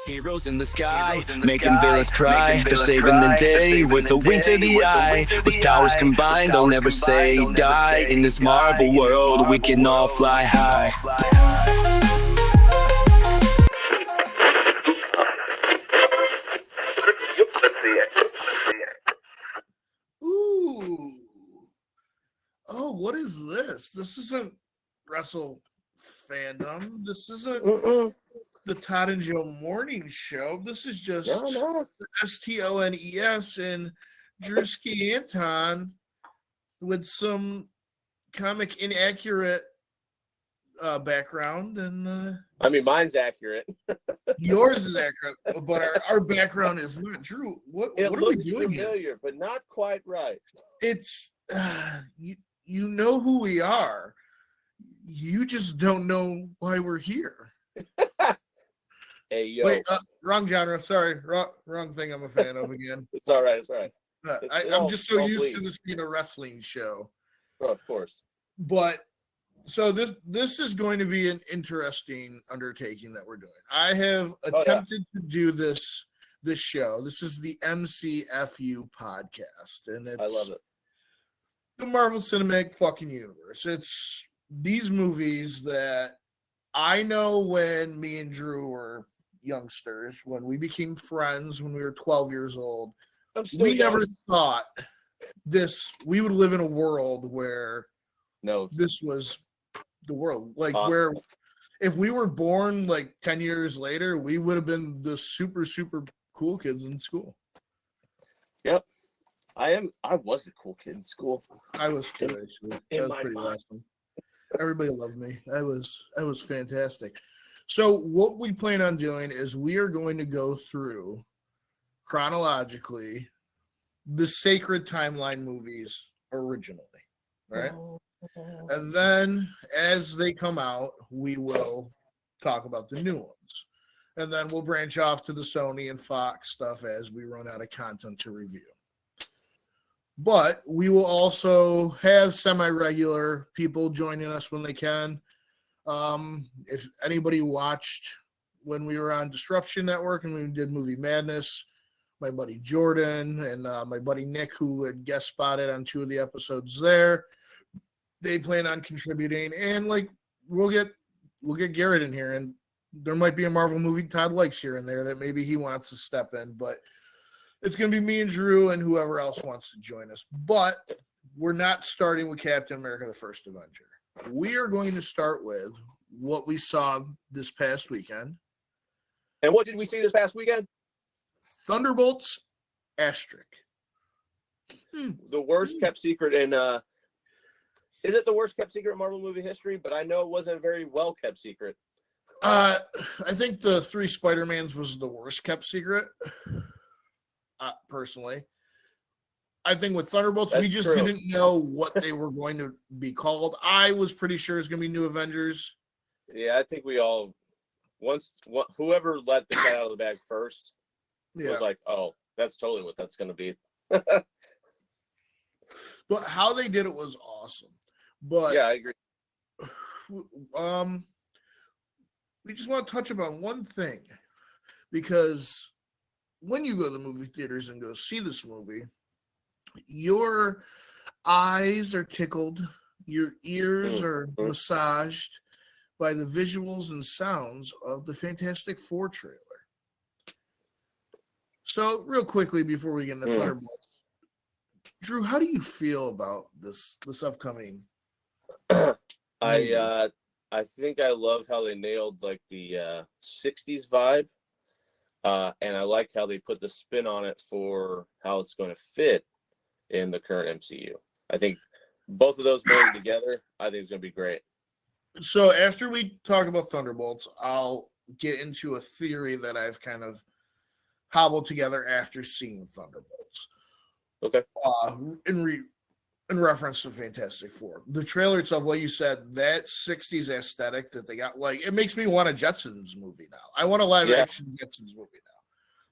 Heroes in the sky, making villains cry. They're saving the day with a wink to the eye. With powers combined, they'll never say die. In this Marvel world, we can all fly high. Ooh. Oh, what is this? This isn't Wrestle Fandom. This isn't the Todd and Joe Morning Show. This is just the STONES and Drewski Anton with some comic inaccurate background. And I mean, mine's accurate. Yours is accurate, but our background is not. Drew, what are we doing familiar, here? but not quite right. It's you know who we are. You just don't know why we're here. Hey, yo. Wait, wrong genre. Sorry, wrong thing I'm a fan of again. It's all right. It's all right. I'm just so used to this being a wrestling show. Oh, of course. But so this is going to be an interesting undertaking that we're doing. I have attempted to do this show. This is the MCFU podcast, and I love it. The Marvel Cinematic fucking Universe. It's these movies that I know when me and Drew were youngsters, when we became friends, when we were 12 years old, we never thought we would live in a world where this was the world. Like where if we were born like 10 years later, we would have been the super, super cool kids in school. Yep. I was a cool kid in school. I was too, actually. That was pretty awesome. Everybody loved me. I was fantastic. So what we plan on doing is we are going to go through chronologically the Sacred Timeline movies originally, right? And then as they come out, we will talk about the new ones. And then we'll branch off to the Sony and Fox stuff as we run out of content to review. But we will also have semi-regular people joining us when they can. If anybody watched when we were on Disruption Network and we did Movie Madness, my buddy Jordan and my buddy Nick, who had guest spotted on 2 of the episodes there, they plan on contributing. And like we'll get Garrett in here, and there might be a Marvel movie Todd likes here and there that maybe he wants to step in, but it's going to be me and Drew and whoever else wants to join us. But we're not starting with Captain America, the First Avenger. We are going to start with what we saw this past weekend. And what did we see this past weekend? Thunderbolts, asterisk. The worst kept secret in, is it the worst kept secret in Marvel movie history? But I know it wasn't a very well kept secret. I think the 3 Spider-Mans was the worst kept secret. Personally, I think with Thunderbolts, we just didn't know what they were going to be called. I was pretty sure it's going to be New Avengers. Yeah, I think we all whoever let the cat out of the bag first was like, oh, that's totally what that's going to be. But how they did it was awesome. But yeah, I agree. We just want to touch upon one thing, because when you go to the movie theaters and go see this movie, your eyes are tickled, your ears are massaged by the visuals and sounds of the Fantastic Four trailer. So, real quickly before we get into Thunderbolts, Drew, how do you feel about this upcoming? I think I love how they nailed like the 60s vibe. And I like how they put the spin on it for how it's going to fit in the current MCU. I think both of those going together, I think it's going to be great. So after we talk about Thunderbolts, I'll get into a theory that I've kind of hobbled together after seeing Thunderbolts. Okay. In reference to Fantastic Four. The trailer itself, like you said, that 60s aesthetic that they got, like, it makes me want a Jetsons movie now. I want a live-action Jetsons movie now.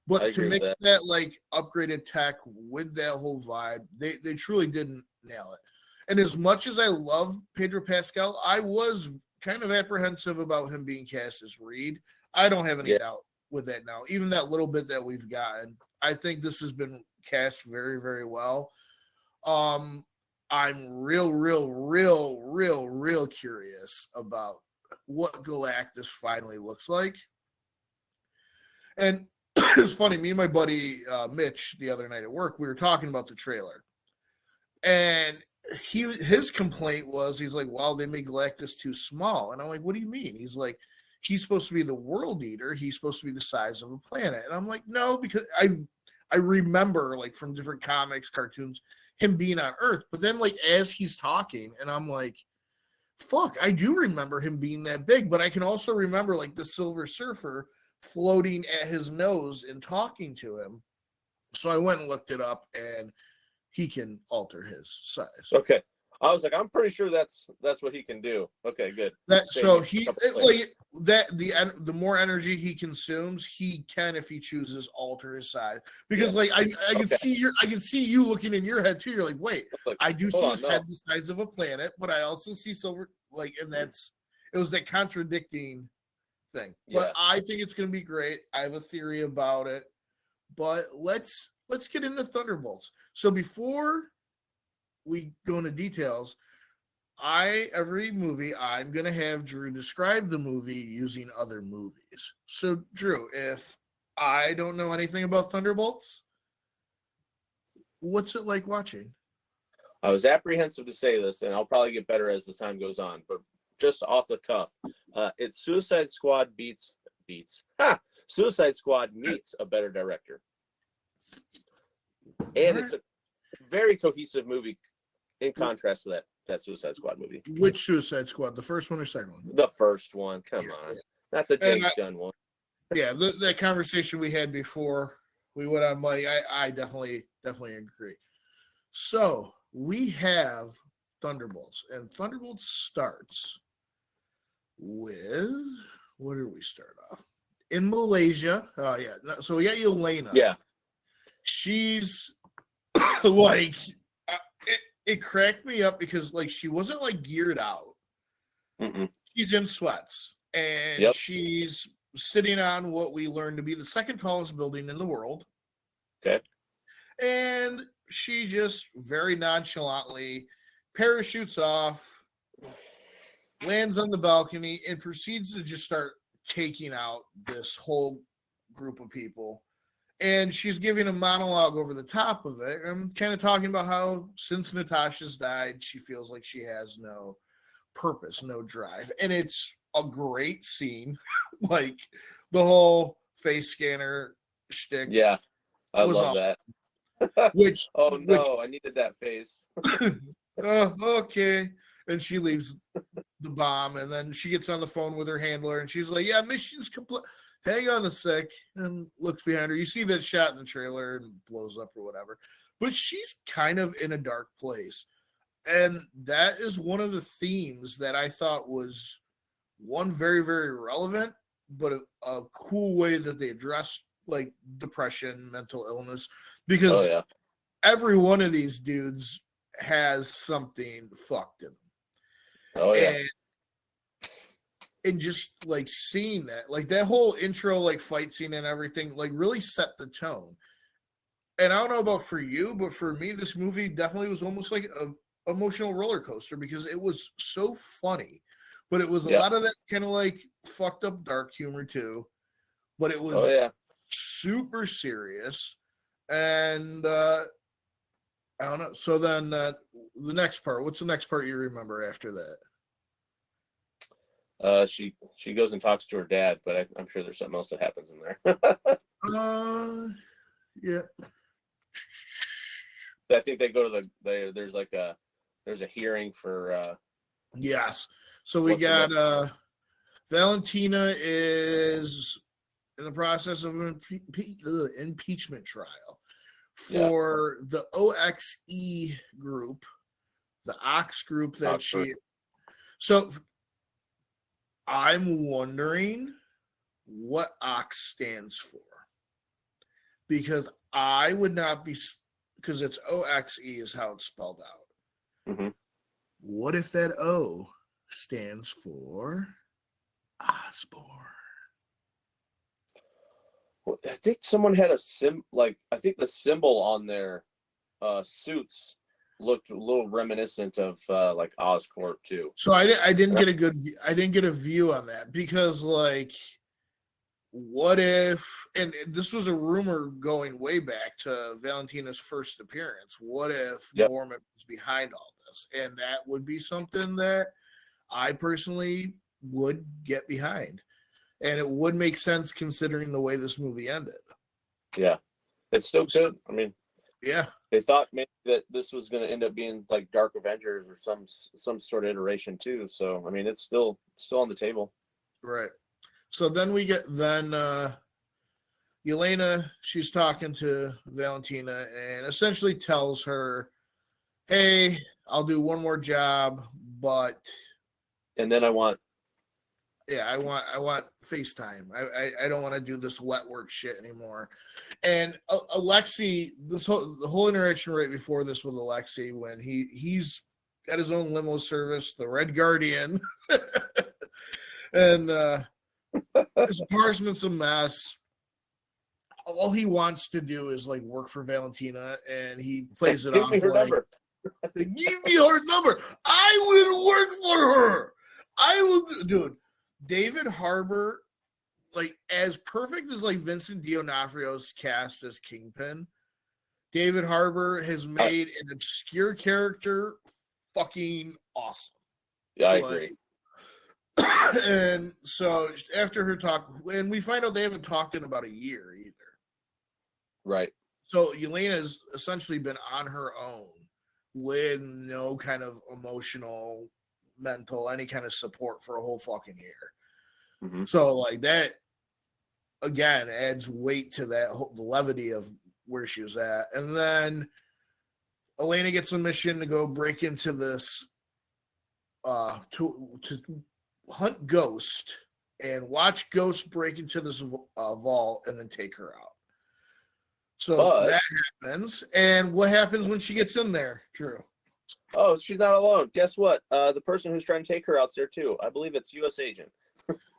But to mix that, like, upgraded tech with that whole vibe, they truly didn't nail it. And as much as I love Pedro Pascal, I was kind of apprehensive about him being cast as Reed. I don't have any doubt with it now. Even that little bit that we've gotten, I think this has been cast very, very well. I'm real curious about what Galactus finally looks like. And it's funny, me and my buddy Mitch the other night at work, we were talking about the trailer. And his complaint was, he's like, wow, they made Galactus too small. And I'm like, what do you mean? He's like, he's supposed to be the world eater. He's supposed to be the size of a planet. And I'm like, no, because I remember, like, from different comics, cartoons, him being on Earth. But then, like, as he's talking, and I'm like, fuck, I do remember him being that big. But I can also remember, like, the Silver Surfer floating at his nose and talking to him. So I went and looked it up, and he can alter his size. Okay. I was like, I'm pretty sure that's what he can do. Okay, good. So he like that the more energy he consumes, he can, if he chooses, alter his size. Because like I can see you looking in your head too. You're like, wait, I do see his head the size of a planet, but I also see silver, like, and it was that contradicting thing. Yeah. But I think it's gonna be great. I have a theory about it. But let's get into Thunderbolts. So before we go into details, every movie I'm gonna have Drew describe the movie using other movies. So Drew, if I don't know anything about Thunderbolts, what's it like watching? I was apprehensive to say this, and I'll probably get better as the time goes on, but just off the cuff, it's Suicide Squad Suicide Squad meets a better director. And it's a very cohesive movie in contrast to that Suicide Squad movie. Which Suicide Squad? The first one or second one? The first one. Come on. Not the James Gunn one. Yeah, that conversation we had before we went on, like, I definitely agree. So we have Thunderbolts, and Thunderbolts starts with, where do we start off? In Malaysia. Oh yeah. So we got Yelena. Yeah. She's like, it cracked me up because, like, she wasn't like geared out. Mm-mm. She's in sweats, and she's sitting on what we learned to be the second tallest building in the world. Okay. And she just very nonchalantly parachutes off, lands on the balcony, and proceeds to just start taking out this whole group of people. And she's giving a monologue over the top of it. I'm kind of talking about how since Natasha's died, she feels like she has no purpose, no drive. And it's a great scene. Like, the whole face scanner shtick. Yeah, I love that. I needed that face. Okay. And she leaves the bomb, and then she gets on the phone with her handler, and she's like, yeah, mission's complete. Hang on a sec, and looks behind her. You see that shot in the trailer and blows up or whatever. But she's kind of in a dark place. And that is one of the themes that I thought was, one, very, very relevant, but a cool way that they address, like, depression, mental illness. Because every one of these dudes has something fucked in them. Oh, yeah. And just, like, seeing that, like, that whole intro, like, fight scene and everything, like, really set the tone. And I don't know about for you, but for me, this movie definitely was almost like an emotional roller coaster, because it was so funny, but it was a lot of that kind of, like, fucked up dark humor too. But it was super serious. And I don't know. So then the next part, what's the next part you remember after that? She goes and talks to her dad, but I'm sure there's something else that happens in there. Yeah. I think they go to there's a hearing for yes. So we got Valentina is in the process of an impeachment trial for the OXE group, the Ox group that so I'm wondering what Ox stands for, because I would not be, because it's OXE is how it's spelled out. Mm-hmm. What if that O stands for Osborn? I think someone had I think the symbol on their suits looked a little reminiscent of like Oscorp too. So I didn't get a view on that because like, what if, and this was a rumor going way back to Valentina's first appearance. What if Mormon was behind all this? And that would be something that I personally would get behind. And it would make sense considering the way this movie ended. Yeah. It's still good. I mean, yeah. They thought maybe that this was going to end up being like Dark Avengers or some sort of iteration too. So, I mean, it's still on the table. Right. So then we get Yelena, she's talking to Valentina and essentially tells her, hey, I'll do one more job, but and then I want FaceTime. I don't want to do this wet work shit anymore. And Alexei, the whole interaction right before this with Alexei, when he's got his own limo service, the Red Guardian, and his apartment's a mess. All he wants to do is like work for Valentina, and he plays it off like, give me her number. I will work for her. I will, dude. David Harbour, like as perfect as like Vincent D'Onofrio's cast as Kingpin, David Harbour has made an obscure character fucking awesome. Yeah, I agree. And so after her talk, and we find out they haven't talked in about a year either. Right. So Yelena's essentially been on her own with no kind of emotional, mental, any kind of support for a whole fucking year. Mm-hmm. So like that again adds weight to that the levity of where she was at. And then Elena gets a mission to go break into this to hunt Ghost and watch Ghost break into this vault and then take her out. So that happens. And what happens when she gets in there, Drew? Oh, she's not alone. Guess what? The person who's trying to take her out's there too. I believe it's U.S. Agent.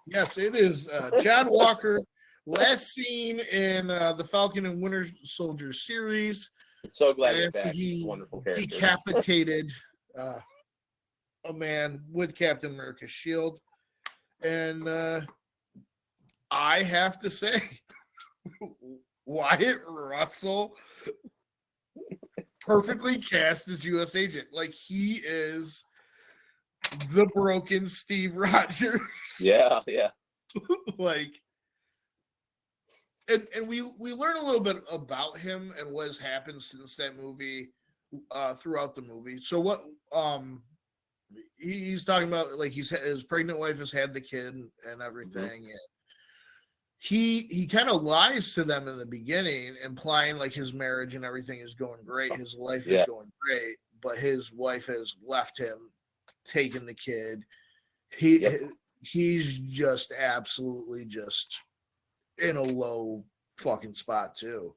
Yes, it is. John Walker, last seen in the Falcon and Winter Soldier series. So glad he's back. He's a wonderful character. Decapitated a man with Captain America's shield. And I have to say, Wyatt Russell perfectly cast as U.S. Agent. Like, he is the broken Steve Rogers. Yeah. Like, and we learn a little bit about him and what has happened since that movie throughout the movie. So what he's talking about, like, his pregnant wife has had the kid and everything. Mm-hmm. And he kind of lies to them in the beginning, implying like his marriage and everything is going great. His life is going great, but his wife has left him, taken the kid. He's just absolutely just in a low fucking spot too.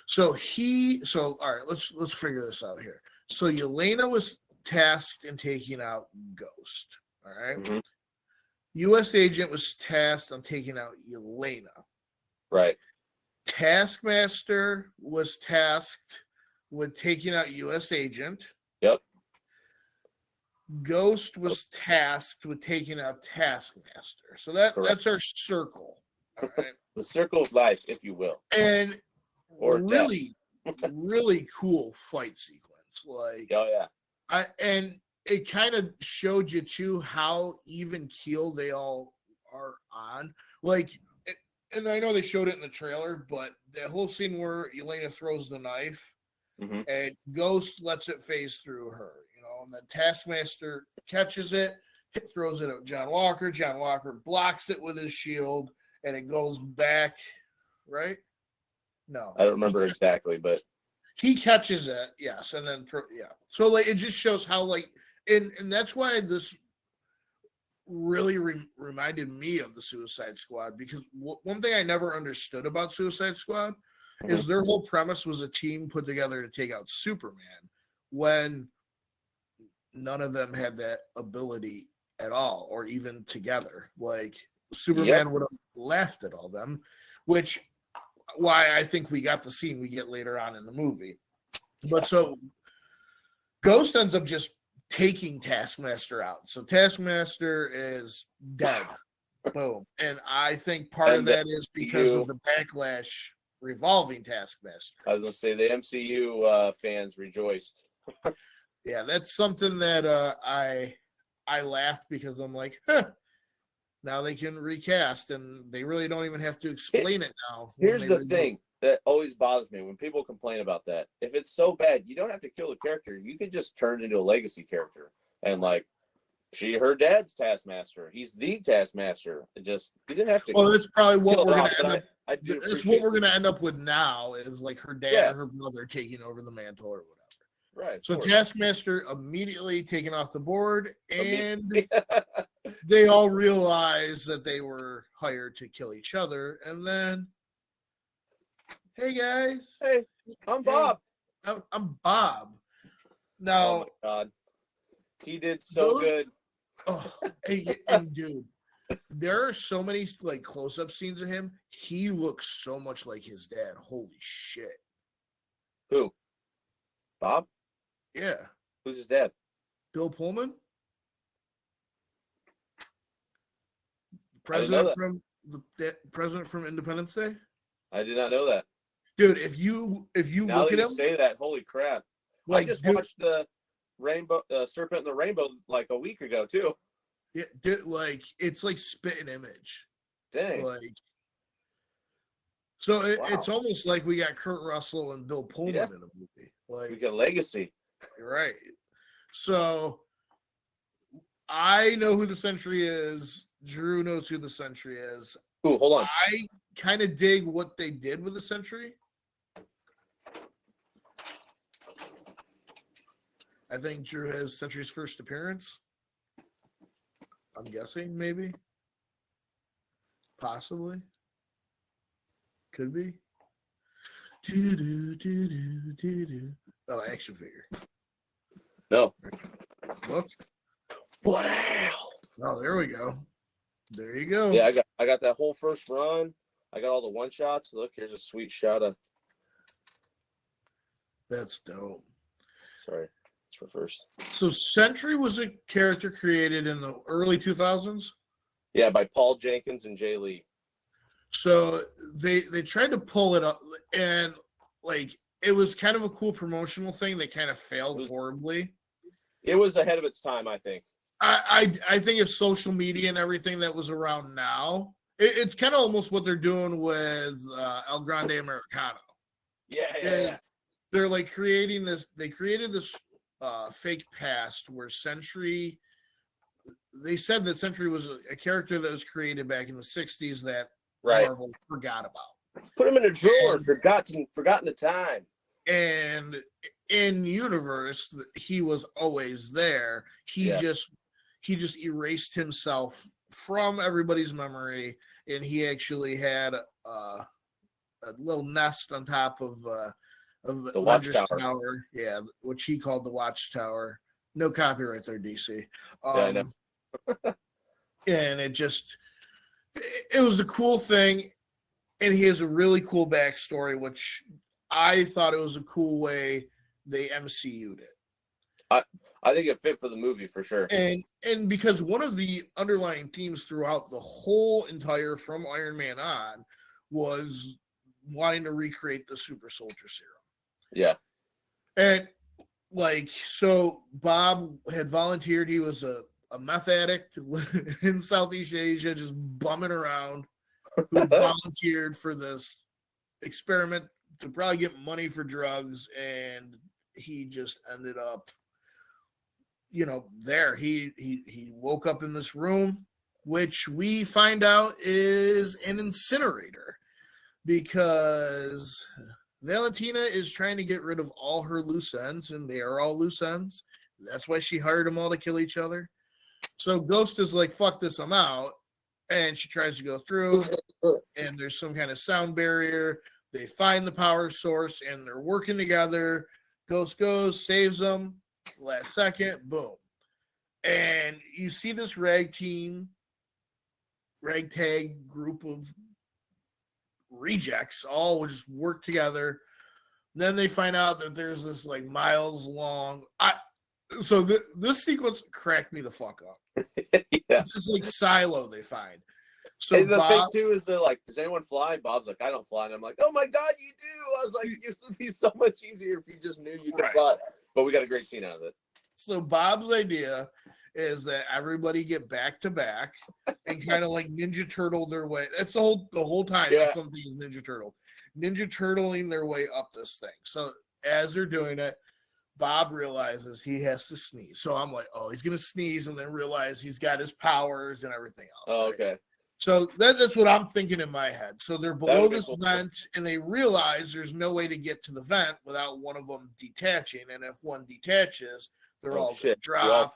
So all right, let's figure this out here. So Yelena was tasked in taking out Ghost. All right. Mm-hmm. U.S. Agent was tasked on taking out Yelena. Right. Taskmaster was tasked with taking out U.S. Agent. Yep. Ghost was tasked with taking out Taskmaster. So that's our circle. All right. The circle of life, if you will. And really, really cool fight sequence. Like, oh yeah. It kind of showed you too how even keel they all are on. Like, and I know they showed it in the trailer, but that whole scene where Yelena throws the knife and Ghost lets it phase through her, and then Taskmaster catches it, throws it at John Walker. John Walker blocks it with his shield, and it goes back, right? No. I don't remember exactly, but he catches it, yes, and then so like it just shows how like and that's why this really reminded me of the Suicide Squad, because one thing I never understood about Suicide Squad is their whole premise was a team put together to take out Superman when none of them had that ability at all or even together. Like Superman would have laughed at all them, which why I think we got the scene we get later on in the movie. But so Ghost ends up just taking Taskmaster out. So Taskmaster is dead. Boom. And I think part of that is because of the backlash revolving Taskmaster. I was going to say the MCU fans rejoiced. Yeah, that's something that I laughed because I'm like, now they can recast, and they really don't even have to explain it now. Here's the thing that always bothers me when people complain about that. If it's so bad, you don't have to kill the character. You could just turn it into a legacy character. And like, her dad's Taskmaster. He's the Taskmaster. You didn't have to. Well, that's probably what we're going to end up. That's what we're going to end up with now is like her dad or her brother taking over the mantle or whatever. Right. So Taskmaster immediately taken off the board, and they all realized that they were hired to kill each other. And then, hey guys, hey, I'm Bob. I'm Bob. Now, oh my God, he did so good. Oh, and dude, there are so many like close-up scenes of him. He looks so much like his dad. Holy shit. Who? Bob? Yeah. Who's his dad? Bill Pullman. President from Independence Day. I did not know that. Dude, if you now look that at him, say that, holy crap! Like, I just watched the Rainbow Serpent and the Rainbow like a week ago too. Yeah, dude, like it's like spit and image. Dang. Like, so it's almost like we got Kurt Russell and Bill Pullman in a movie. Like, we got legacy. Right. So I know who the Sentry is. Drew knows who the Sentry is. Ooh, hold on. I kind of dig what they did with the Sentry. I think Drew has Sentry's first appearance. I'm guessing, maybe. Possibly. Could be. Oh, action figure. No. Look. What hell? Oh, there we go. There you go. Yeah, I got that whole first run. I got all the one shots. Look, here's a sweet shot of. That's dope. Sorry, it's reversed. So Sentry was a character created in the early 2000s. Yeah, by Paul Jenkins and Jay Lee. So they tried to pull it up, and like it was kind of a cool promotional thing that kind of failed horribly. It was ahead of its time, I think. I think if social media and everything that was around now, it's kind of almost what they're doing with El Grande Americano. Yeah. They're like creating this. They created this fake past where Sentry. They said that Sentry was a character that was created back in the 60s that Marvel forgot about. Put him in a drawer. Forgotten the time. And in universe, he was always there. He just erased himself from everybody's memory, and he actually had a little nest on top of the Watchtower. Yeah, which he called the Watchtower. No copyright there, DC. I know. And it was a cool thing, and he has a really cool backstory, which I thought it was a cool way they MCU'd it. I think it fit for the movie for sure. And because one of the underlying themes throughout the whole entire from Iron Man on was wanting to recreate the super soldier serum. Yeah. And like, so Bob had volunteered. He was a meth addict in Southeast Asia, just bumming around, who volunteered for this experiment to probably get money for drugs, and he just ended up, there. He woke up in this room, which we find out is an incinerator, because Valentina is trying to get rid of all her loose ends, and they are all loose ends. That's why she hired them all to kill each other. So Ghost is like, fuck this, I'm out. And she tries to go through, and there's some kind of sound barrier. They find the power source, and they're working together. Ghost goes, saves them. Last second, boom. And you see this ragtag group of rejects all would just work together. Then they find out that there's this like miles long. This sequence cracked me the fuck up. It's just like silo they find. So and the thing too is they're like, does anyone fly? Bob's like, I don't fly. And I'm like, oh my God, you do. I was like, it would be so much easier if you just knew you could fly. But we got a great scene out of it. So Bob's idea is that everybody get back to back and kind of like Ninja Turtle their way. That's the whole time. Yeah. That's one thing is Ninja Turtling their way up this thing. So as they're doing it, Bob realizes he has to sneeze. So I'm like, oh, he's gonna sneeze and then realize he's got his powers and everything else. Oh, right? okay. So that's what I'm thinking in my head. So they're below this vent and they realize there's no way to get to the vent without one of them detaching. And if one detaches, they're all gonna drop.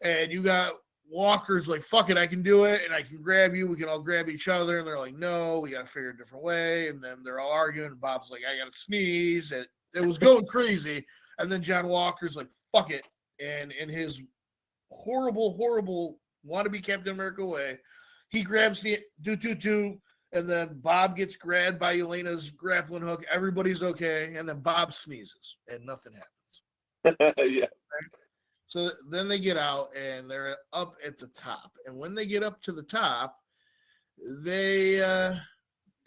And you got Walker's like, fuck it, I can do it, and I can grab you. We can all grab each other. And they're like, no, we got to figure a different way. And then they're all arguing. And Bob's like, I got to sneeze. It was going crazy. And then John Walker's like, fuck it. And in his horrible, horrible wannabe Captain America way, he grabs the do. And then Bob gets grabbed by Yelena's grappling hook. Everybody's okay. And then Bob sneezes and nothing happens. Yeah. So then they get out and they're up at the top. And when they get up to the top, they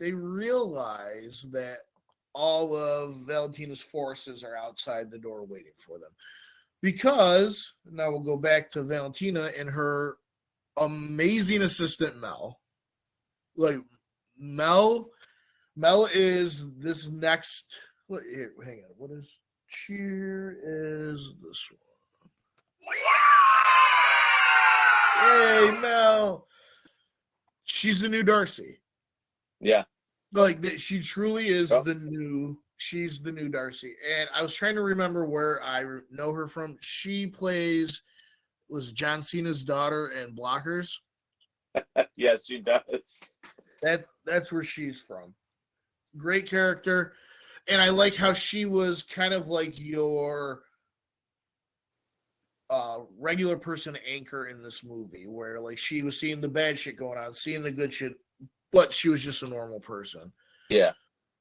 realize that all of Valentina's forces are outside the door waiting for them. Because now we'll go back to Valentina and her amazing assistant Mel. Like Mel is this next. Here, hang on. What is cheer is this one? Hey, Mel. She's the new Darcy. Yeah. Like she truly is she's the new Darcy. And I was trying to remember where I know her from. She was John Cena's daughter in Blockers. Yes, she does. That's where she's from. Great character. And I like how she was kind of like your regular person anchor in this movie, where like she was seeing the bad shit going on, seeing the good shit, but she was just a normal person. Yeah.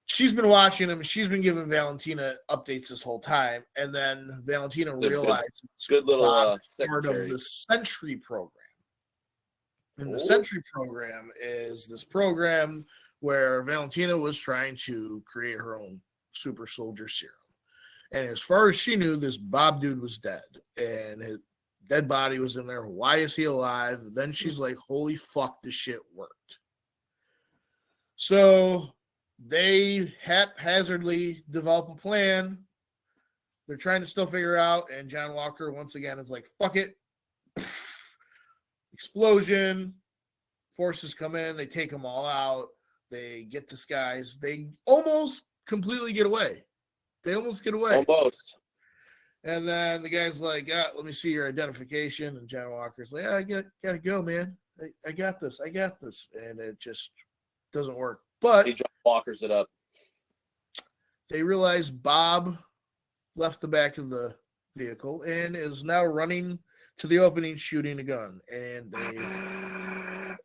She's been watching him. She's been giving Valentina updates this whole time. And then Valentina realized good little part of the Sentry program. And the Sentry program is this program where Valentina was trying to create her own super soldier serum. And as far as she knew, this Bob dude was dead. And his dead body was in there. Why is he alive? Then she's like, holy fuck, this shit worked. So they haphazardly develop a plan. They're trying to still figure out. And John Walker, once again, is like, fuck it. Explosion. Forces come in. They take them all out. They get this guys. They almost completely get away. They almost get away. Almost. And then the guy's like, let me see your identification. And John Walker's like, I gotta go, man. I got this. And it just doesn't work. But he John Walker's it up. They realize Bob left the back of the vehicle and is now running to the opening shooting a gun. And they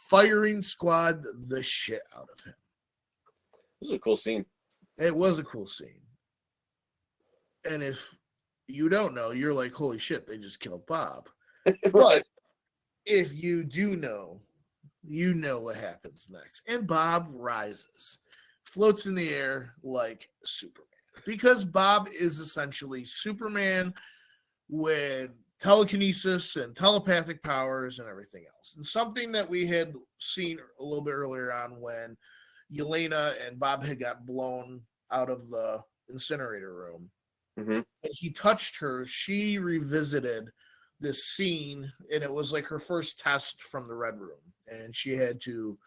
firing squad the shit out of him. This is a cool scene. It was a cool scene. And if you don't know, you're like, holy shit, they just killed Bob. Right. But if you do know, you know what happens next. And Bob rises, floats in the air like Superman. Because Bob is essentially Superman with telekinesis and telepathic powers and everything else. And something that we had seen a little bit earlier on when Yelena and Bob had got blown out of the incinerator room. Mm-hmm. And he touched her. She revisited this scene, and it was like her first test from the Red Room. And she had to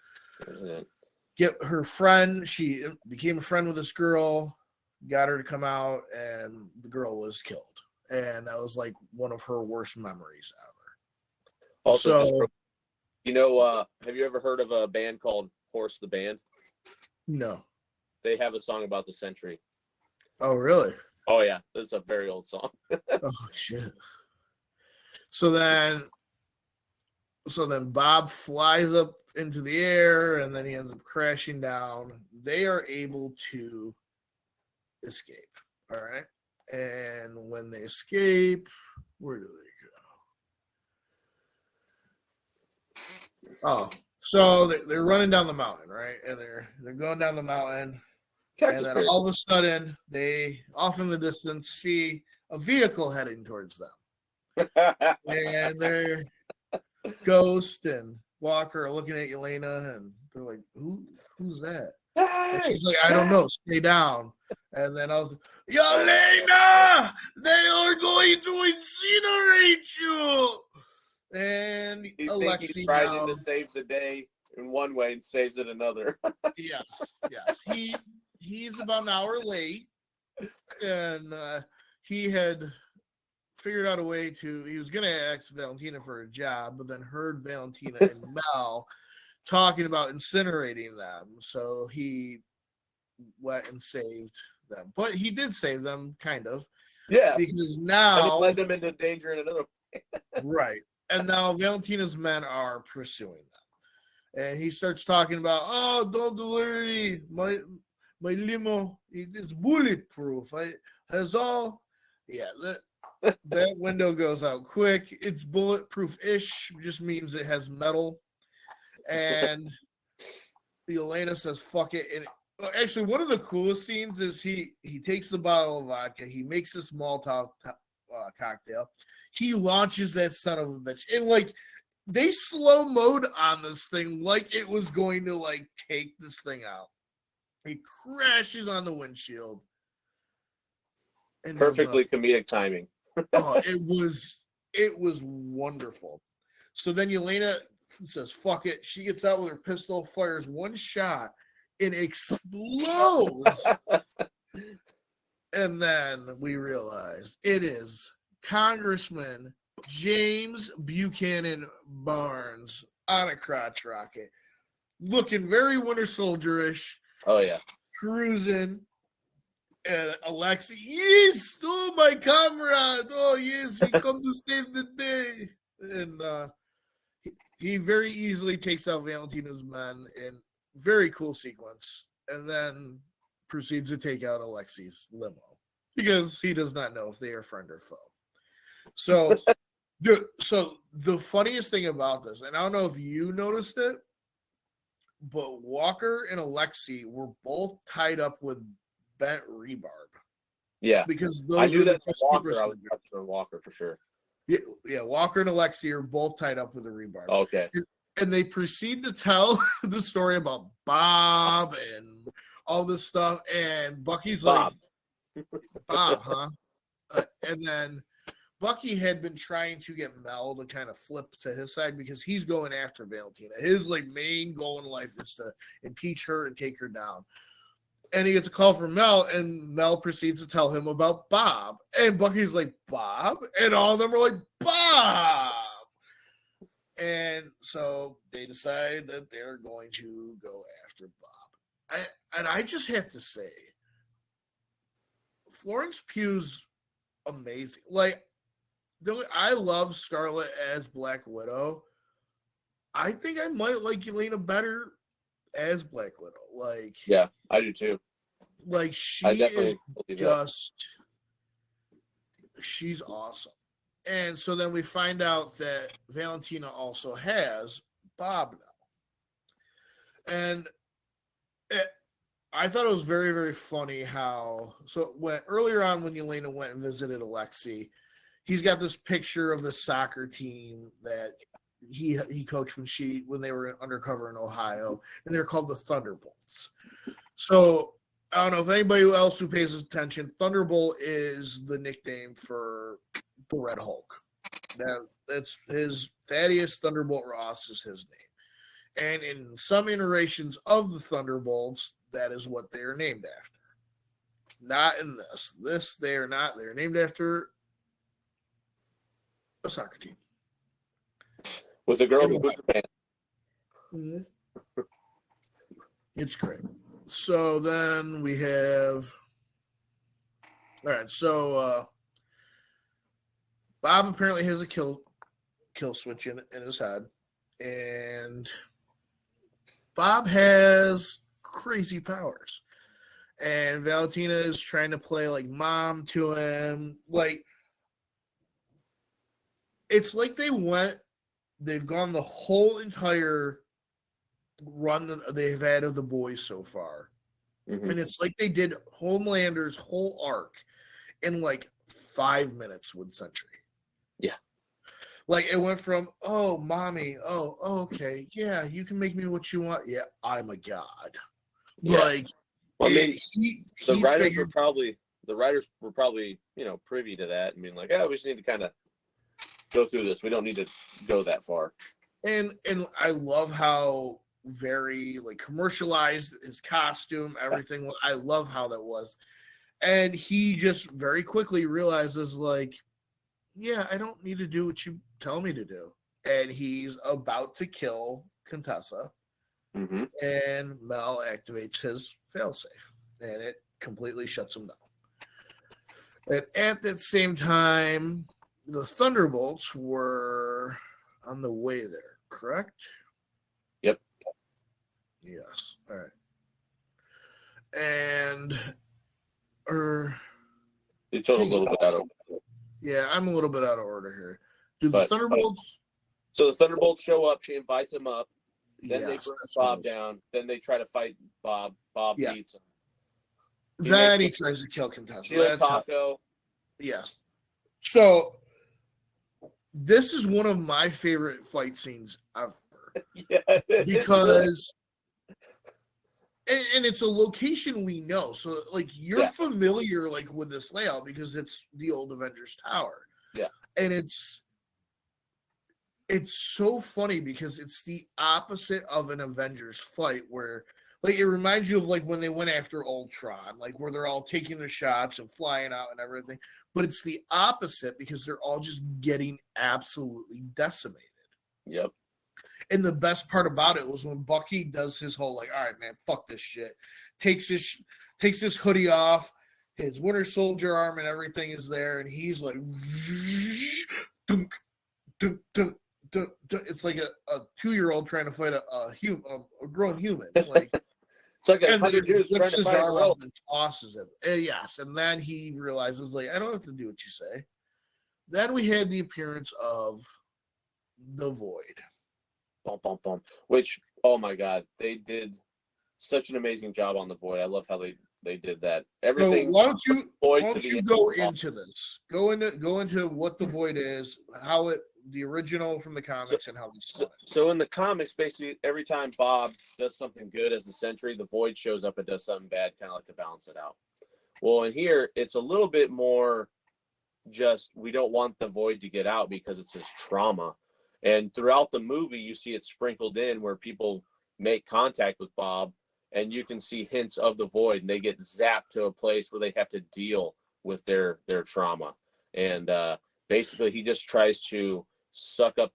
get her friend. She became a friend with this girl, got her to come out, and the girl was killed. And that was like one of her worst memories ever. Also, have you ever heard of a band called Horse the Band? No. They have a song about the Sentry. Oh, really? Oh, yeah. It's a very old song. Oh, shit. So then So then Bob flies up into the air, and then he ends up crashing down. They are able to escape. All right. And when they escape, where do they go? Oh, so they're running down the mountain, right? And they're going down the mountain. And then all of a sudden, they off in the distance see a vehicle heading towards them. And they're Ghost and Walker are looking at Yelena, and they're like, who's that? And she's like, I don't know, stay down. And then I was like, Yelena, they are going to incinerate you. And He's trying to save the day in one way and saves it another. yes. He's about an hour late, and he had figured out a way to, he was going to ask Valentina for a job, but then heard Valentina and Mel talking about incinerating them. So he went and saved them. But he did save them, kind of. Yeah. Because now... And led them into danger in another way. Right. And now Valentina's men are pursuing them. And he starts talking about, oh, don't worry, my limo, it's bulletproof. Has all... Yeah, that window goes out quick. It's bulletproof-ish, just means it has metal. And Yelena says, fuck it. And actually, one of the coolest scenes is he takes the bottle of vodka. He makes this Molotov cocktail. He launches that son of a bitch. And, like, they slow mode on this thing like it was going to, like, take this thing out. He crashes on the windshield. And perfectly comedic timing. Oh, it was wonderful. So then Yelena says, fuck it. She gets out with her pistol, fires one shot, and explodes. And then we realize it is Congressman James Buchanan Barnes on a crotch rocket, looking very Winter Soldier-ish. Oh, yeah. Cruising. And Alexei, yes, oh, my comrade. Oh, yes, he come to save the day. And he very easily takes out Valentina's men in very cool sequence, and then proceeds to take out Alexei's limo because he does not know if they are friend or foe. So, the funniest thing about this, and I don't know if you noticed it, but Walker and Alexei were both tied up with bent rebarb. Yeah, because those I knew that Walker. I was for Walker for sure. Yeah, Walker and Alexei are both tied up with a rebarb. Okay. And they proceed to tell the story about Bob and all this stuff. And Bucky's Bob. like, Bob, huh? And then Bucky had been trying to get Mel to kind of flip to his side because he's going after Valentina. His like main goal in life is to impeach her and take her down. And he gets a call from Mel, and Mel proceeds to tell him about Bob. And Bucky's like, Bob? And all of them are like, Bob! And so they decide that they're going to go after Bob. And I just have to say, Florence Pugh's amazing. Like, I love Scarlett as Black Widow. I think I might like Yelena better as Black Widow. Like, yeah, I do too. Like, she is just, she's awesome. And so then we find out that Valentina also has Bob now. And I thought it was very, very funny how, so when earlier on when Yelena went and visited Alexei, he's got this picture of the soccer team that he coached when they were undercover in Ohio, and they're called the Thunderbolts. So I don't know if anybody else who pays attention, Thunderbolt is the nickname for the Red Hulk. That's his Thaddeus Thunderbolt Ross is his name. And in some iterations of the Thunderbolts, that is what they are named after. Not in this. This they are not. They're named after a soccer team. With a girl who puts her pants. Mm-hmm. It's great. So then we have, all right. So Bob apparently has a kill switch in his head, and Bob has crazy powers. And Valentina is trying to play like mom to him. Like, it's like they've gone the whole entire run that they've had of the boys so far. Mm-hmm. And it's like they did Homelander's whole arc in like 5 minutes with Sentry. Yeah. Like, it went from, oh, mommy, oh, okay, yeah, you can make me what you want. Yeah, I'm a god. Yeah. Like, well, I mean, the writers were probably, privy to that and being like, we just need to kind of go through this. We don't need to go that far. And I love how very like commercialized his costume, everything. I love how that was. And he just very quickly realizes, like, yeah, I don't need to do what you tell me to do. And he's about to kill Contessa. Mm-hmm. And Mel activates his failsafe, and it completely shuts him down. And at that same time, the Thunderbolts were on the way there, correct? Yep. Yes. All right. And you told a little bit out of. Yeah, I'm a little bit out of order here. The Thunderbolts? So the Thunderbolts show up. She invites him up. Then Yes, they bring Bob down. Then they try to fight Bob. Bob beats him. Then he tries to kill Contessa. Taco. Yes. So this is one of my favorite fight scenes ever. Yeah, because and it's a location we know. So like you're familiar like with this layout because it's the old Avengers Tower. Yeah. And it's so funny because it's the opposite of an Avengers fight where like it reminds you of like when they went after Ultron, like where they're all taking their shots and flying out and everything. But it's the opposite because they're all just getting absolutely decimated. Yep. And the best part about it was when Bucky does his whole like, all right, man, fuck this shit. Takes his hoodie off, his Winter Soldier arm and everything is there, and he's like, dunk, dunk, dunk. It's like a 2-year-old trying to fight a grown human. Like it's like 100 dudes trying to fight a girl. And tosses him. And yes, and then he realizes like I don't have to do what you say. Then we had the appearance of the Void. Bum, bum, bum. Which, oh my god, they did such an amazing job on the Void. I love how they did that. Everything. So why don't you go into this? Go into what the Void is, how the original from the comics, and how we saw it. So in the comics, basically every time Bob does something good as the Sentry, the Void shows up and does something bad, kind of like to balance it out. Well, in here, it's a little bit more just we don't want the Void to get out because it's his trauma. And throughout the movie, you see it sprinkled in where people make contact with Bob, and you can see hints of the Void, and they get zapped to a place where they have to deal with their trauma. And basically, he just tries to suck up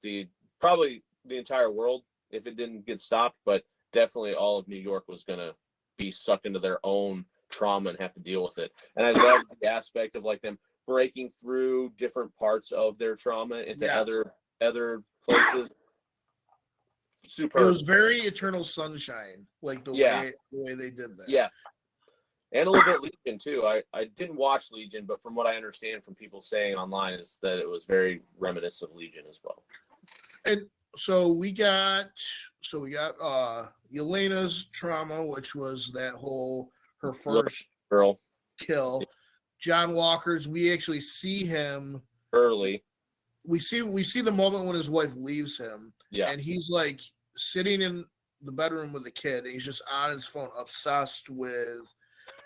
probably the entire world if it didn't get stopped, but definitely all of New York was going to be sucked into their own trauma and have to deal with it. And I love the aspect of like them breaking through different parts of their trauma into other places. Super. It was very Eternal Sunshine, like the way they did that. Yeah. And a little bit Legion too. I didn't watch Legion, but from what I understand from people saying online is that it was very reminiscent of Legion as well. And so we got Yelena's trauma, which was that her first girl kill. Yeah. John Walker's, we actually see him early. We see the moment when his wife leaves him. Yeah. And he's like sitting in the bedroom with the kid, and he's just on his phone, obsessed with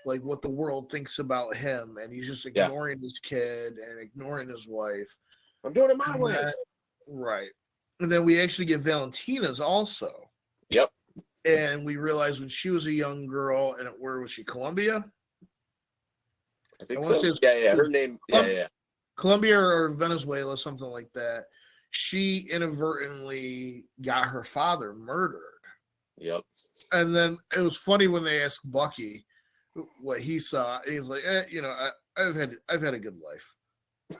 like what the world thinks about him, and he's just ignoring his kid and ignoring his wife. I'm doing it my way. Right. And then we actually get Valentina's also. Yep. And we realize when she was a young girl, and where was she? Colombia? I think so. Yeah. Her name. Yeah. Colombia or Venezuela, something like that. She inadvertently got her father murdered. Yep. And then it was funny when they asked Bucky what he saw. He's like, I've had a good life.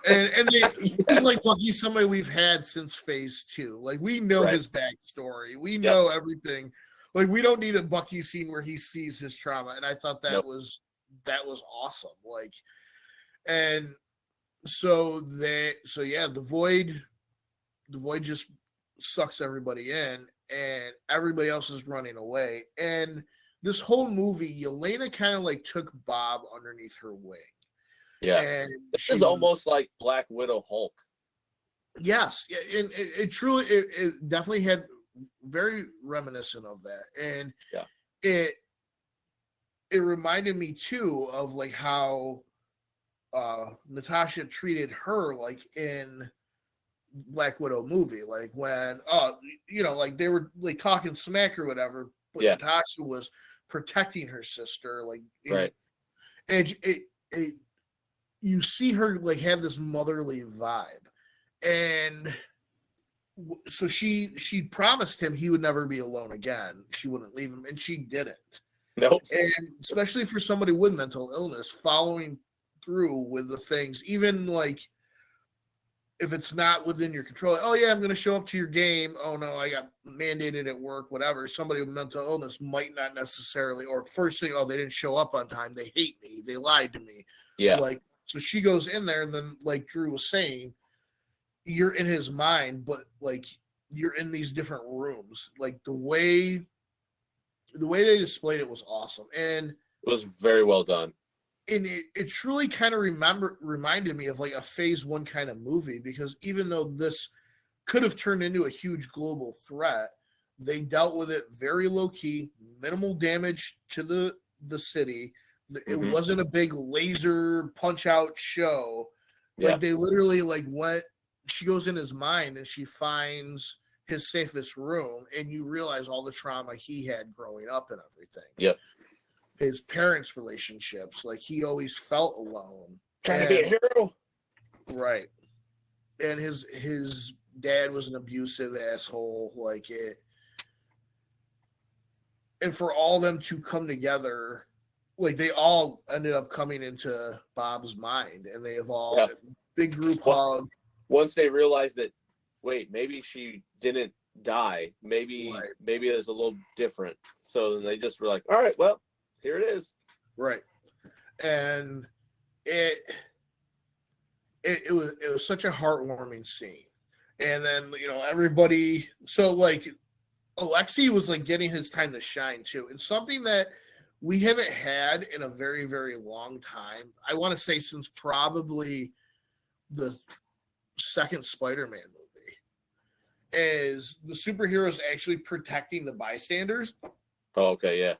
And he's like, well, he's somebody we've had since phase 2. Like, we know his backstory. We know everything. Like, we don't need a Bucky scene where he sees his trauma. And I thought that was awesome. Like, and so the void just sucks everybody in, and everybody else is running away. And this whole movie, Yelena kind of like took Bob underneath her wing. Yeah, and this is almost like Black Widow Hulk. Yes, and it definitely had very reminiscent of that, and it reminded me too of like how Natasha treated her like in Black Widow movie, like when like they were like talking smack or whatever, but Natasha was protecting her sister, like and you see her like have this motherly vibe, and so she promised him he would never be alone again. She wouldn't leave him, and she didn't. Nope. And especially for somebody with mental illness, following through with the things, even like if it's not within your control. Oh yeah, I'm going to show up to your game. Oh no, I got mandated at work. Whatever. Somebody with mental illness might not necessarily, or first thing, oh, they didn't show up on time. They hate me. They lied to me. Yeah. Like, so she goes in there, and then like Drew was saying, you're in his mind, but like you're in these different rooms. Like the way they displayed it was awesome, and it was very well done. And it truly kind of reminded me of like a phase 1 kind of movie, because even though this could have turned into a huge global threat, they dealt with it very low key, minimal damage to the city. It wasn't a big laser punch out show. Like they literally like went. She goes in his mind and she finds his safest room, and you realize all the trauma he had growing up and everything. Yep. His parents' relationships, like he always felt alone. Trying to be a hero. Right. And his dad was an abusive asshole, like it. And for all them to come together, like they all ended up coming into Bob's mind, and they evolved. Big group hug. Once they realized that, wait, maybe she didn't die. Maybe it's a little different. So then they just were like, all right, well, here it is. Right. And it was such a heartwarming scene. And then, everybody, so like Alexei was like getting his time to shine too. And something that we haven't had in a very, very long time. I want to say since probably the second Spider-Man movie, is the superheroes actually protecting the bystanders. Oh, okay, yeah.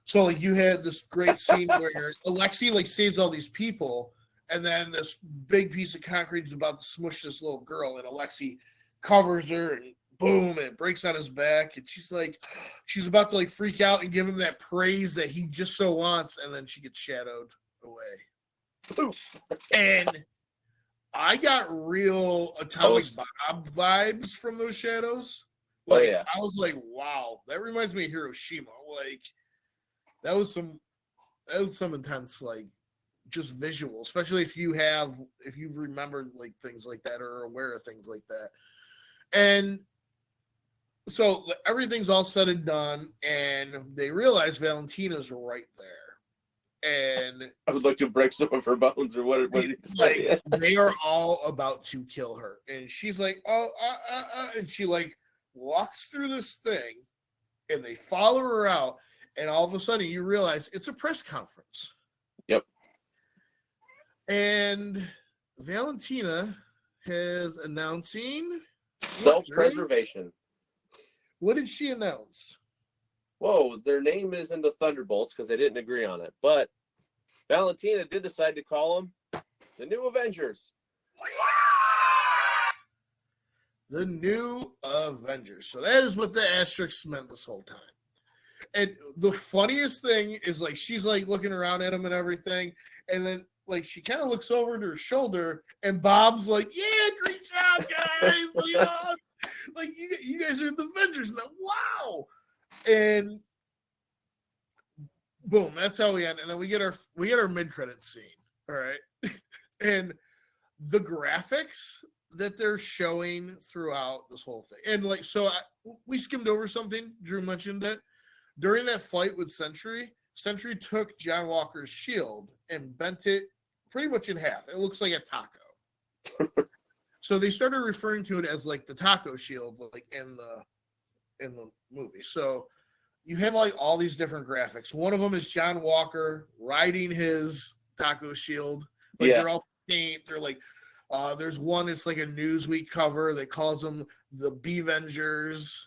So like you had this great scene where Alexei like saves all these people, and then this big piece of concrete is about to smush this little girl, and Alexei covers her, and boom, and it breaks on his back, and she's about to like freak out and give him that praise that he just so wants, and then she gets shadowed away. And I got real Atomic Bob vibes from those shadows. Like, I was like, wow, that reminds me of Hiroshima. Like, that was some intense, like, just visual, especially if you remember like things like that or are aware of things like that. And so everything's all said and done, and they realize Valentina's right there. And I would like to break some of her bones, or what was he saying? Like, they are all about to kill her, and she's like, and she like walks through this thing, and they follow her out, and all of a sudden you realize it's a press conference. Yep. And Valentina is announcing self-preservation. What did she announce? Whoa, their name is in the Thunderbolts because they didn't agree on it. But Valentina did decide to call them the New Avengers. The New Avengers. So that is what the asterisk meant this whole time. And the funniest thing is like she's like looking around at him and everything, and then like she kind of looks over to her shoulder, and Bob's like, "Yeah, great job, guys! Like you guys are the Avengers now. Wow!" And boom, that's how we end. And then we get our mid-credit scene. All right. And the graphics that they're showing throughout this whole thing. And like, so we skimmed over something. Drew mentioned it. During that fight with Sentry took John Walker's shield and bent it pretty much in half. It looks like a taco. So they started referring to it as like the taco shield, like in the movie. So you have like all these different graphics. One of them is John Walker riding his taco shield. Like they're all paint. They're like, there's one. It's like a Newsweek cover that calls them the Bevengers.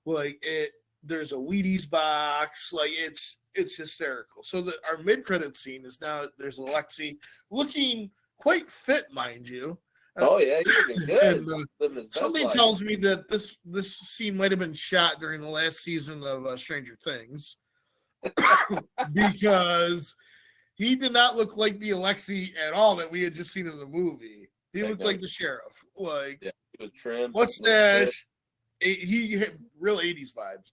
Like it. There's a Wheaties box. Like it's hysterical. So our mid-credit scene is now there's Alexei looking quite fit, mind you. Oh yeah, he's looking good. And, something tells me that this scene might have been shot during the last season of Stranger Things, because he did not look like the Alexei at all that we had just seen in the movie. He looked like the sheriff. Like, he was trimmed. Mustache. He had real 80s vibes.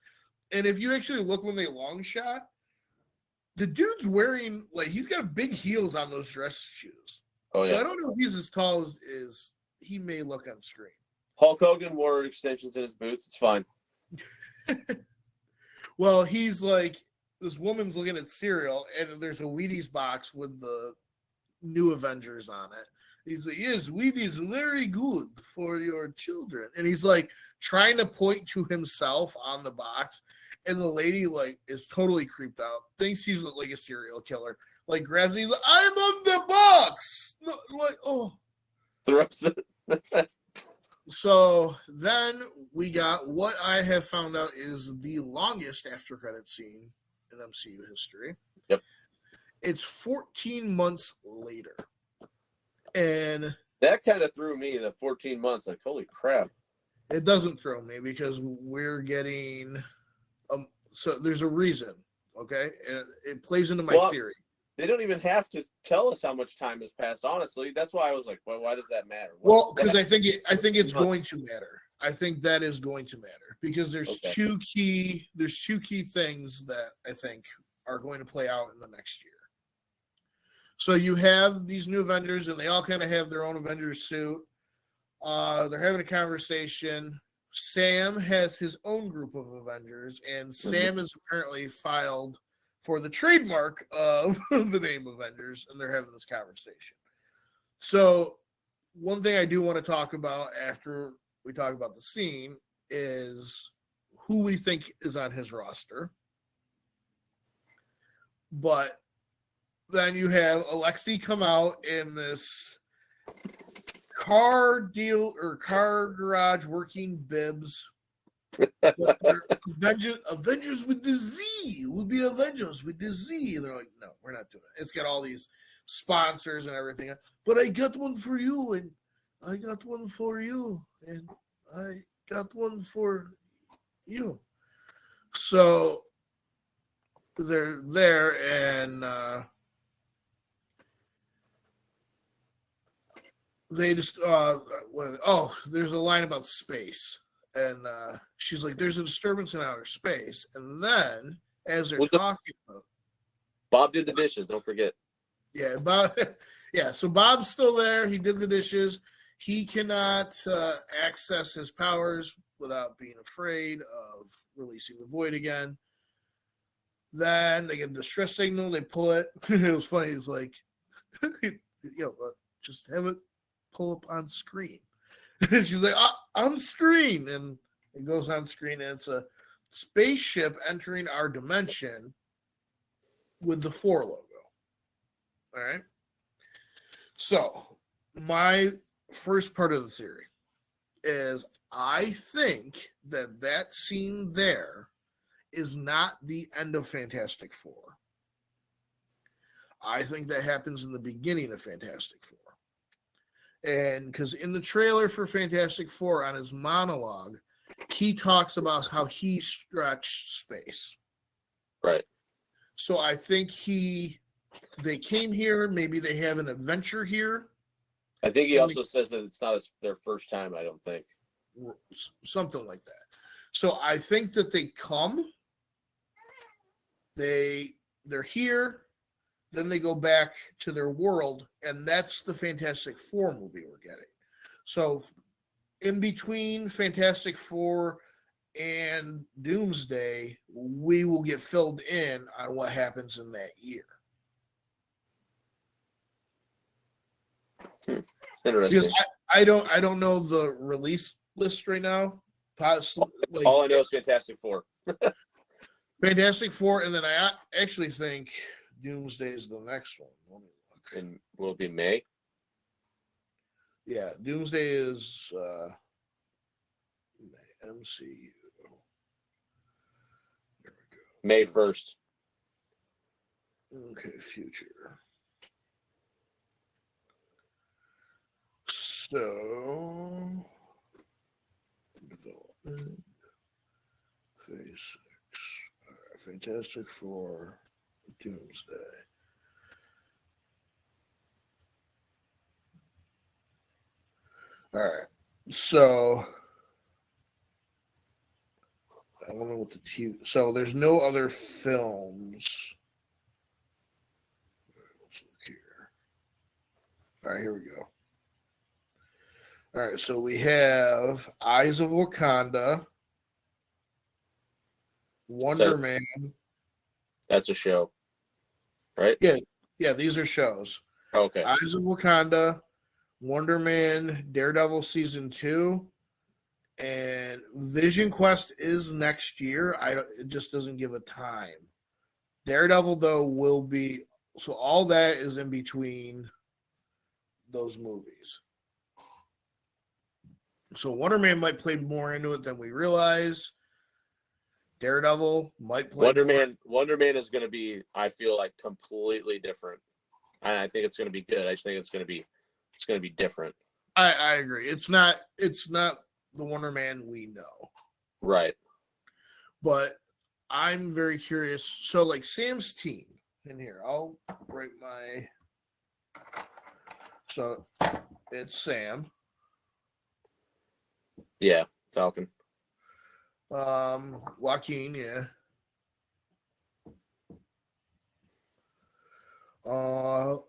And if you actually look when they long shot, the dude's wearing, like, he's got big heels on those dress shoes. Oh, yeah. So I don't know if he's as tall as he may look on screen. Hulk Hogan wore extensions in his boots. It's fine. Well, he's like, this woman's looking at cereal, and there's a Wheaties box with the new Avengers on it. He's like, yes, Wheaties very good for your children. And he's like trying to point to himself on the box. And the lady like is totally creeped out, thinks he's like a serial killer. Like grabs it, he's like, I'm on the box. No, like, oh. Throws it. So then we got what I have found out is the longest after credit scene in MCU history. Yep. It's 14 months later. And that kind of threw me, the 14 months. Like, holy crap. It doesn't throw me because we're getting so there's a reason, okay? And it plays into my theory. They don't even have to tell us how much time has passed, honestly. That's why I was like, why does that matter? Well, because I think it's going to matter. I think that is going to matter because there's two key things that I think are going to play out in the next year. So you have these new Avengers, and they all kind of have their own Avengers suit. They're having a conversation. Sam has his own group of Avengers, and Sam is apparently filed for the trademark of the name Avengers, and they're having this conversation. So one thing I do want to talk about after we talk about the scene is who we think is on his roster. But then you have Alexei come out in this car garage working bibs. Avengers with the Z. We'll be Avengers with the Z. And they're like, no, we're not doing it. It's got all these sponsors and everything. But I got one for you, and I got one for you, and I got one for you. So they're there, and they just there's a line about space, and she's like, there's a disturbance in outer space. And then as they're talking about, Bob did the dishes, don't forget. Yeah, Bob. Yeah, so Bob's still there. He did the dishes. He cannot access his powers without being afraid of releasing the void again. Then they get a distress signal. They pull it. It was funny. It's like, just have it pull up on screen. And she's like, on screen. And it goes on screen, and it's a spaceship entering our dimension with the 4 logo. All right. So my first part of the theory is I think that scene there is not the end of Fantastic Four. I think that happens in the beginning of Fantastic Four. And because in the trailer for Fantastic Four, on his monologue, he talks about how he stretched space. Right. So I think they came here. Maybe they have an adventure here. I think he also says that it's not their first time, I don't think. Something like that. So I think that they come. They're here. then they go back to their world, and that's the Fantastic Four movie we're getting. So in between Fantastic Four and Doomsday, we will get filled in on what happens in that year. Interesting. Because I don't know the release list right now. All I know is Fantastic Four. Fantastic Four, and then I actually think Doomsday is the next one. Let me look. And will it be May? Yeah, Doomsday is MCU. There we go. May 1st. Okay, future. So, development, phase 6. All right, Fantastic Four, Doomsday. All right, so I don't know what the TV. So there's no other films. Let's look here. All right, here we go. All right, so we have Eyes of Wakanda, Wonder Man. That's a show, right? Yeah, these are shows. Okay. Eyes of Wakanda, Wonder Man, Daredevil season 2, and Vision Quest is next year. It just doesn't give a time. Daredevil though will be, so all that is in between those movies. So Wonder Man might play more into it than we realize. Daredevil might play Wonder Man is going to be, I feel like, completely different. And I think it's going to be good. I just think it's going to be different. I agree. It's not the Wonder Man we know. Right. But I'm very curious. So like Sam's team in here, I'll write my, so it's Sam. Yeah, Falcon. Joaquin, yeah. The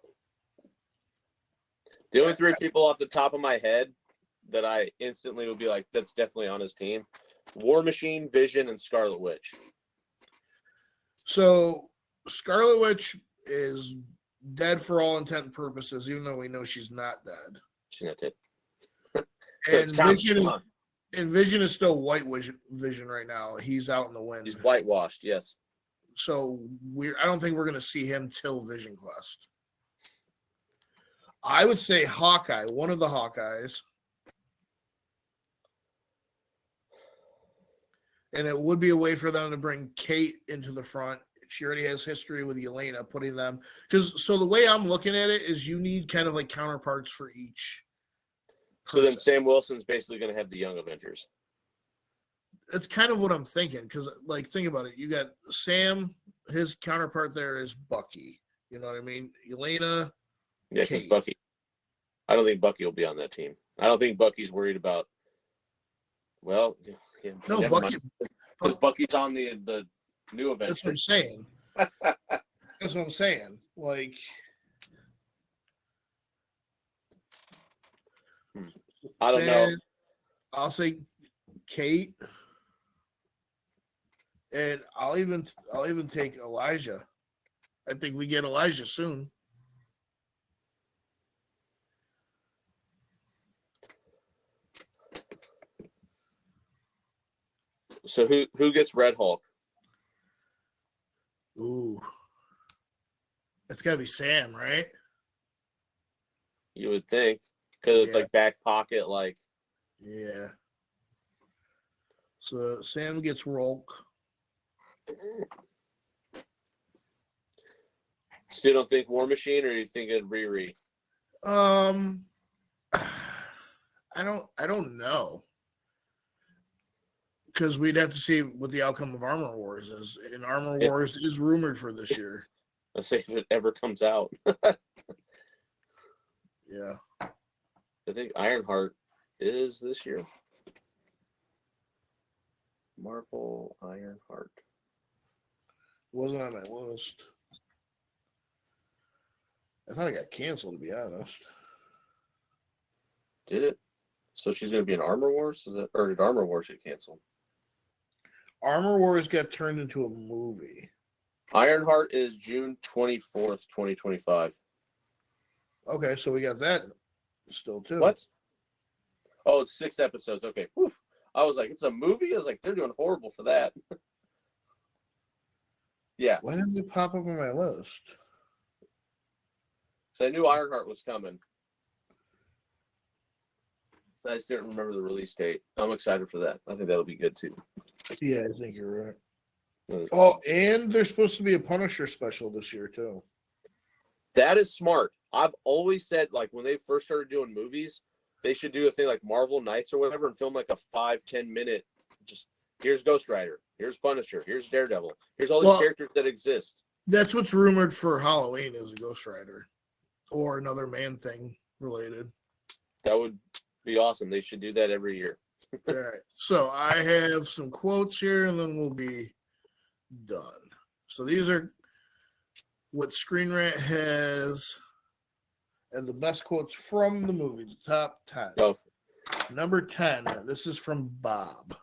only three people off the top of my head that I instantly would be like, that's definitely on his team: War Machine, Vision, and Scarlet Witch. So Scarlet Witch is dead for all intent and purposes, even though we know she's not dead. She's not dead. And Vision is still white Vision right now. He's out in the wind. He's whitewashed, yes. So I don't think we're going to see him till Vision Quest. I would say Hawkeye, one of the Hawkeyes. And it would be a way for them to bring Kate into the front. She already has history with Yelena, putting them. So the way I'm looking at it is you need kind of like counterparts for each. So then Sam Wilson's basically going to have the Young Avengers. It's kind of what I'm thinking, because like think about it. You got Sam, his counterpart there is Bucky. You know what I mean? Yelena. Yeah, because Bucky. I don't think Bucky will be on that team. I don't think Bucky's worried about. Well, yeah, no, Bucky. Because Bucky's on the new Avengers. That's what I'm saying. That's what I'm saying. Like. I don't know. I'll say Kate, and I'll even take Elijah. I think we get Elijah soon. So who gets Red Hulk? Ooh, it's got to be Sam, right? You would think, because it's like back pocket, like. Yeah. So Sam gets Rolk. Still don't think War Machine, or are you thinking Riri? I don't know, because we'd have to see what the outcome of Armor Wars is. And Armor Wars is rumored for this year. Let's say if it ever comes out. Yeah. I think Ironheart is this year. Marvel Ironheart. Wasn't on my list. I thought it got canceled, to be honest. Did it? So she's going to be in Armor Wars? Or did Armor Wars get canceled? Armor Wars got turned into a movie. Ironheart is June 24th, 2025. Okay, so we got that still, too. What? Oh, it's 6 episodes. Okay. Whew. I was like, it's a movie? I was like, they're doing horrible for that. Yeah. Why didn't it pop up on my list? So I knew Ironheart was coming. I just didn't remember the release date. I'm excited for that. I think that'll be good too. Yeah, I think you're right. Oh, and there's supposed to be a Punisher special this year too. That is smart. I've always said, like, when they first started doing movies, they should do a thing like Marvel Knights or whatever and film like a 5-10 minute, just here's Ghost Rider, here's Punisher, here's Daredevil, here's all these characters that exist. That's what's rumored for Halloween is a Ghost Rider or another Man-Thing related. That would be awesome. They should do that every year. All right. So I have some quotes here and then we'll be done. So these are what Screen Rant has and the best quotes from the movie, the top 10. Oh. Number 10, this is from Bob.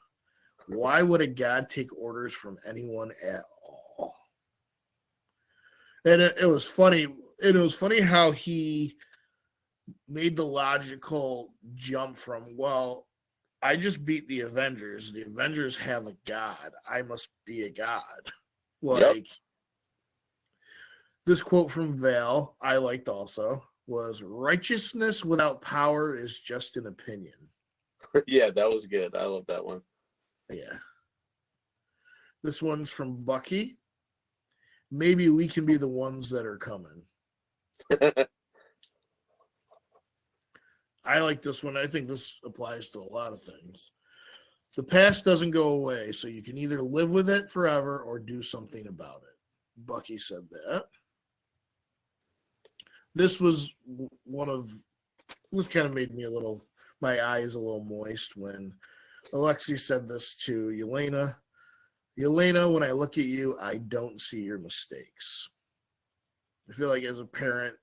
Why would a god take orders from anyone at all? And it was funny. It was funny how he made the logical jump from, well, I just beat the Avengers. The Avengers have a god. I must be a god. Like, This quote from Val, I liked also, was righteousness without power is just an opinion. Yeah, that was good. I love that one. Yeah. This one's from Bucky. Maybe we can be the ones that are coming. I like this one. I think this applies to a lot of things. The past doesn't go away, so you can either live with it forever or do something about it. Bucky said that. This was this kind of made me my eyes a little moist when Alexi said this to Yelena. Yelena, when I look at you, I don't see your mistakes. I feel like as a parent,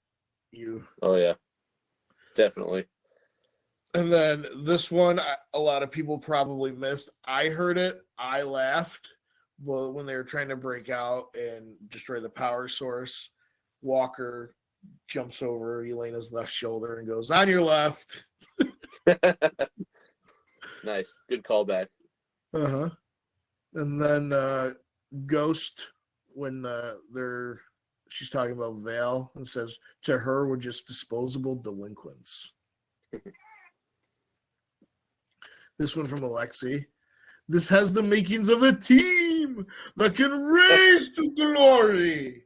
Oh, yeah. Definitely. And then this one, a lot of people probably missed. I heard it. I laughed. Well, when they were trying to break out and destroy the power source, Walker jumps over Elena's left shoulder and goes, on your left. Nice. Good callback. Uh-huh. And then Ghost, when she's talking about Val, and says, to her, we're just disposable delinquents. This one from Alexi. This has the makings of a team that can raise to glory.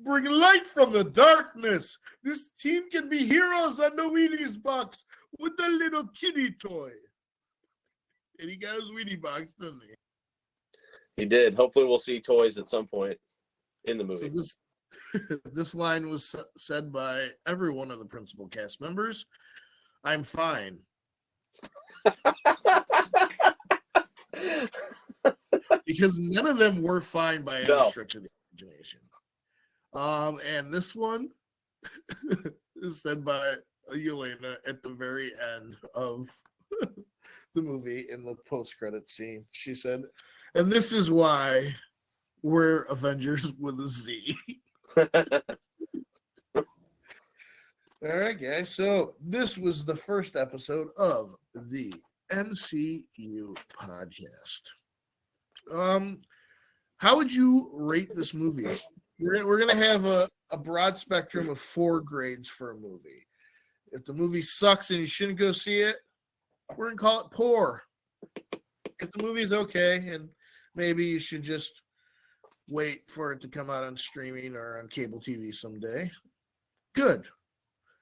Bring light from the darkness. This team can be heroes on the Wheaties box with a little kitty toy. And he got his Wheatie box, didn't he? He did. Hopefully we'll see toys at some point in the movie. So this line was said by every one of the principal cast members. I'm fine. Because none of them were fine by any stretch of the imagination. And this one is said by Yelena at the very end of the movie in the post-credit scene. She said, and this is why we're Avengers with a Z. All right, guys. So this was the first episode of the MCU podcast. How would you rate this movie? We're gonna have a broad spectrum of 4 grades for a movie. If the movie sucks and you shouldn't go see it, we're gonna call it poor. If the movie's okay and maybe you should just wait for it to come out on streaming or on cable TV someday, good.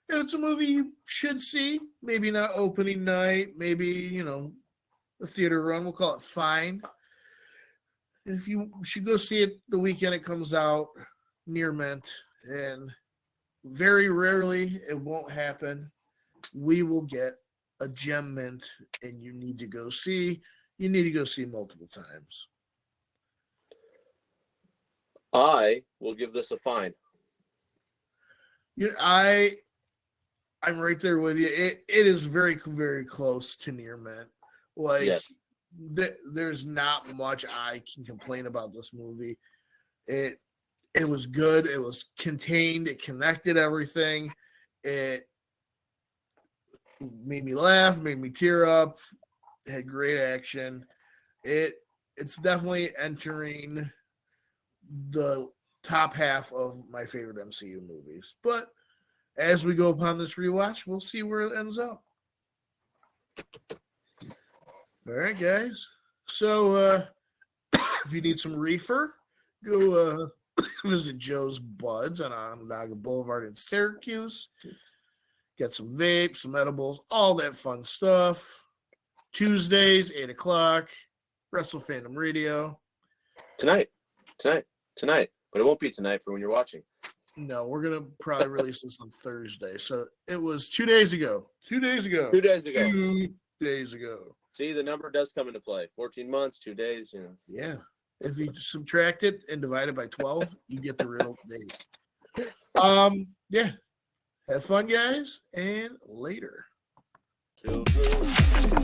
If it's a movie you should see, maybe not opening night, maybe, a theater run, we'll call it fine. If you should go see it the weekend it comes out, near mint, and very rarely it won't happen, we will get a gem mint and you need to go see multiple times. I will give this a fine. I'm right there with you. It is very, very close to near mint. Like, Yes. there's not much I can complain about this movie. It was good. It was contained. It connected everything. It made me laugh, made me tear up. It had great action. It's definitely entering the top half of my favorite MCU movies. But as we go upon this rewatch, we'll see where it ends up. All right, guys. So if you need some reefer, go visit Joe's Buds on Onondaga Boulevard in Syracuse. Get some vapes, some edibles, all that fun stuff. Tuesdays, 8 o'clock, Wrestle Fandom Radio. Tonight. But it won't be tonight for when you're watching. No, we're going to probably release this on Thursday. So it was 2 days ago. 2 days ago. 2 days ago. 2 days ago. See, the number does come into play. 14 months, 2 days. You know. Yeah. If you subtract it and divide it by 12, you get the real date. Yeah. Have fun, guys, and later. Children.